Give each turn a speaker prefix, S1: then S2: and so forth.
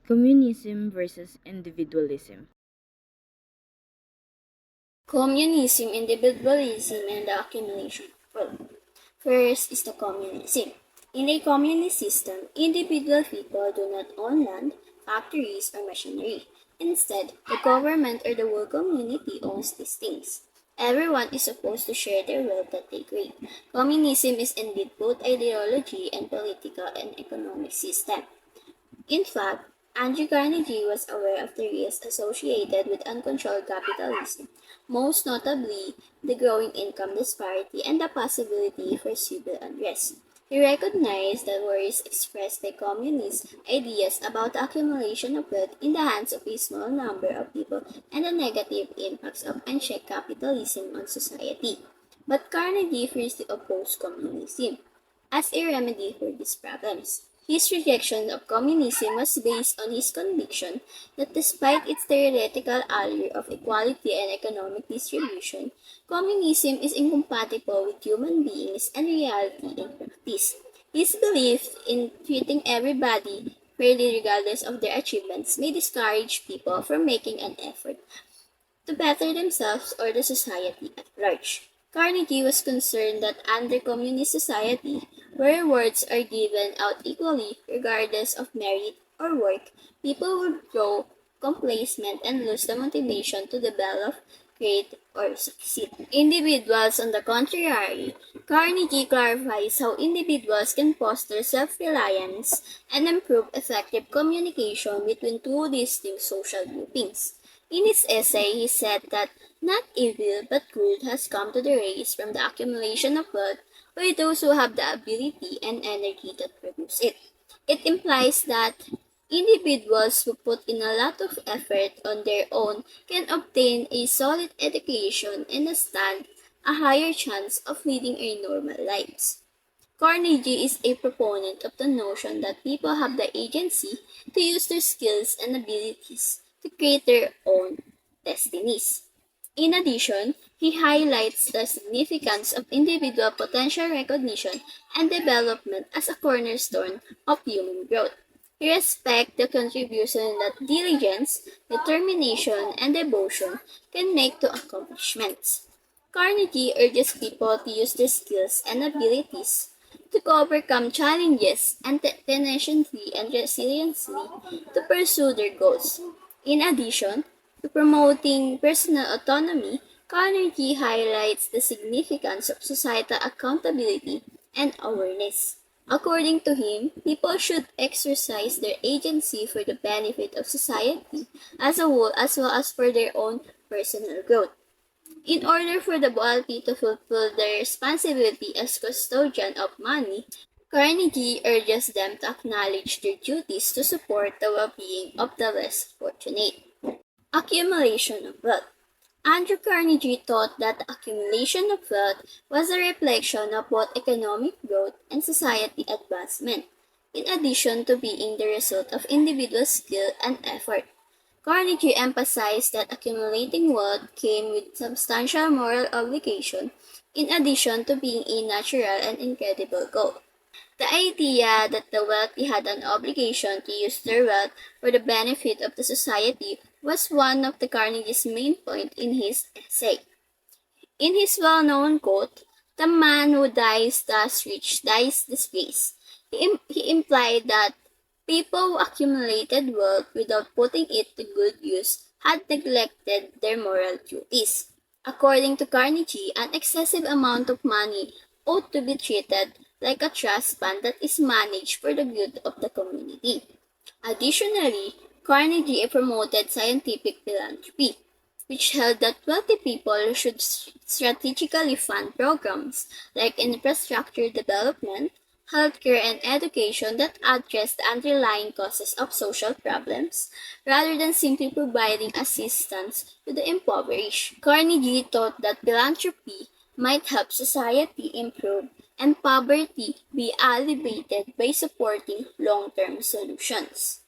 S1: Communism versus individualism.
S2: Communism, individualism, and the accumulation of wealth. First is the communism. In a communist system, individual people do not own land, factories, or machinery. Instead, the government or the whole community owns these things. Everyone is supposed to share their wealth that they create. Communism is indeed both ideology and political and economic system. In fact, Andrew Carnegie was aware of the risks associated with uncontrolled capitalism, most notably the growing income disparity and the possibility for civil unrest. He recognized the worries expressed by communist ideas about the accumulation of wealth in the hands of a small number of people and the negative impacts of unchecked capitalism on society. But Carnegie fiercely opposed communism as a remedy for these problems. His rejection of communism was based on his conviction that despite its theoretical allure of equality and economic distribution, communism is incompatible with human beings and reality in practice. His belief in treating everybody fairly regardless of their achievements may discourage people from making an effort to better themselves or the society at large. Carnegie was concerned that under communist society, where rewards are given out equally regardless of merit or work, people would grow complacent and lose the motivation to develop, create, or succeed. Individuals, on the contrary, Carnegie clarifies how individuals can foster self-reliance and improve effective communication between two distinct social groupings. In his essay, he said that not evil but good has come to the race from the accumulation of wealth by those who have the ability and energy that produce it. It implies that individuals who put in a lot of effort on their own can obtain a solid education and stand a higher chance of leading a normal lives. Carnegie is a proponent of the notion that people have the agency to use their skills and abilities to create their own destinies. In addition, he highlights the significance of individual potential recognition and development as a cornerstone of human growth. He respects the contribution that diligence, determination, and devotion can make to accomplishments. Carnegie urges people to use their skills and abilities to overcome challenges and tenaciously and resiliently to pursue their goals. In addition to promoting personal autonomy, Carnegie highlights the significance of societal accountability and awareness. According to him, people should exercise their agency for the benefit of society as a whole as well as for their own personal growth. In order for the wealthy to fulfill their responsibility as custodian of money, Carnegie urges them to acknowledge their duties to support the well-being of the less fortunate. Accumulation of wealth. Andrew Carnegie thought that the accumulation of wealth was a reflection of both economic growth and society advancement, in addition to being the result of individual skill and effort. Carnegie emphasized that accumulating wealth came with substantial moral obligation in addition to being a natural and incredible goal. The idea that the wealthy had an obligation to use their wealth for the benefit of the society was one of the Carnegie's main points in his essay. In his well-known quote, "The man who dies thus rich dies disgraced," he implied that people who accumulated wealth without putting it to good use had neglected their moral duties. According to Carnegie, an excessive amount of money ought to be treated like a trust fund that is managed for the good of the community. Additionally, Carnegie promoted scientific philanthropy, which held that wealthy people should strategically fund programs like infrastructure development, healthcare, and education that address the underlying causes of social problems, rather than simply providing assistance to the impoverished. Carnegie thought that philanthropy might help society improve and poverty be alleviated by supporting long-term solutions.